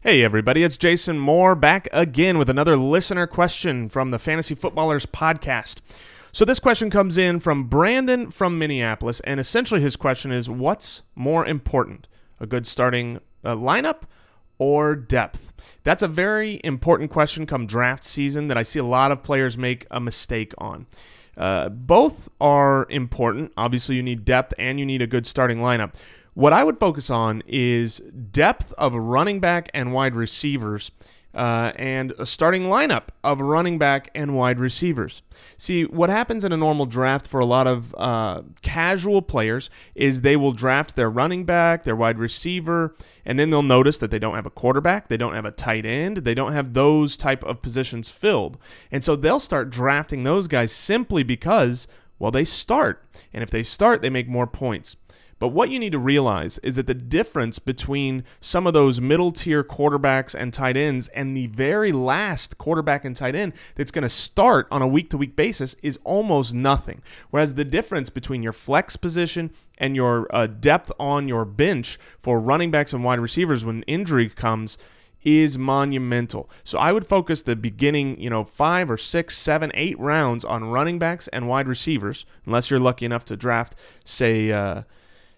Hey everybody, it's Jason Moore back again with another listener question from the Fantasy Footballers podcast. So this question comes in from Branden from Minneapolis, and essentially his question is, what's more important, a good starting lineup or depth? That's a very important question come draft season that I see a lot of players make a mistake on. Both are important. Obviously, you need depth and you need a good starting lineup. What I would focus on is depth of running back and wide receivers and a starting lineup of running back and wide receivers. See, what happens in a normal draft for a lot of casual players is they will draft their running back, their wide receiver, and then they'll notice that they don't have a quarterback, they don't have a tight end, they don't have those type of positions filled. And so they'll start drafting those guys simply because, well, they start. And if they start, they make more points. But what you need to realize is that the difference between some of those middle-tier quarterbacks and tight ends and the very last quarterback and tight end that's going to start on a week-to-week basis is almost nothing. Whereas the difference between your flex position and your depth on your bench for running backs and wide receivers when injury comes is monumental. So I would focus the beginning, 5 or 6, 7, 8 rounds on running backs and wide receivers, unless you're lucky enough to draft, say,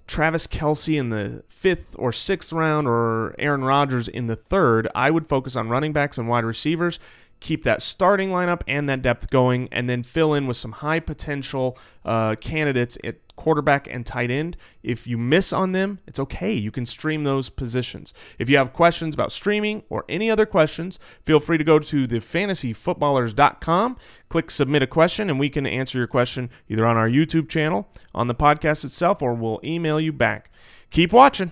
Travis Kelce in the 5th or 6th round or Aaron Rodgers in the 3rd. I would focus on running backs and wide receivers, keep that starting lineup and that depth going, and then fill in with some high potential candidates at quarterback and tight end. If you miss on them, it's okay. You can stream those positions. If you have questions about streaming or any other questions, feel free to go to thefantasyfootballers.com, click submit a question, and we can answer your question either on our YouTube channel, on the podcast itself, or we'll email you back. Keep watching.